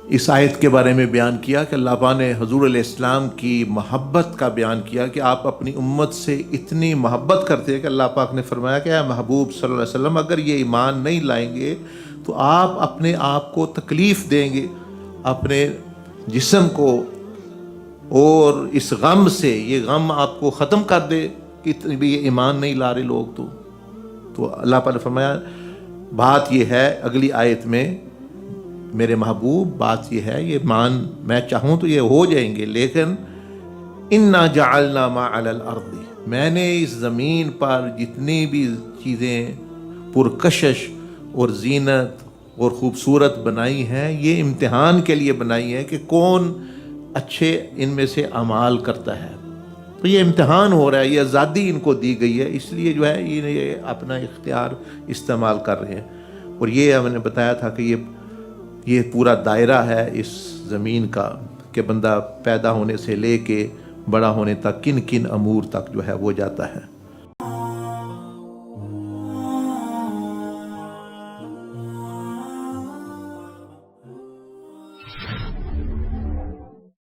اس آیت کے بارے میں بیان کیا کہ اللہ پاک نے حضور علیہ السلام کی محبت کا بیان کیا کہ آپ اپنی امت سے اتنی محبت کرتے ہیں کہ اللہ پاک نے فرمایا کہ اے محبوب صلی اللہ علیہ وسلم اگر یہ ایمان نہیں لائیں گے تو آپ اپنے آپ کو تکلیف دیں گے، اپنے جسم کو، اور اس غم سے، یہ غم آپ کو ختم کر دے کہ بھی یہ ایمان نہیں لا رہے لوگ۔ تو اللہ پاک نے فرمایا بات یہ ہے اگلی آیت میں، میرے محبوب بات یہ ہے، یہ میں چاہوں تو یہ ہو جائیں گے، لیکن انا جعلنا ما علی الارض، میں نے اس زمین پر جتنی بھی چیزیں پرکشش اور زینت اور خوبصورت بنائی ہیں، یہ امتحان کے لیے بنائی ہیں کہ کون اچھے ان میں سے اعمال کرتا ہے۔ تو یہ امتحان ہو رہا ہے، یہ آزادی ان کو دی گئی ہے، اس لیے جو ہے یہ اپنا اختیار استعمال کر رہے ہیں۔ اور یہ ہم نے بتایا تھا کہ یہ پورا دائرہ ہے اس زمین کا کہ بندہ پیدا ہونے سے لے کے بڑا ہونے تک کن کن امور تک جو ہے وہ جاتا ہے۔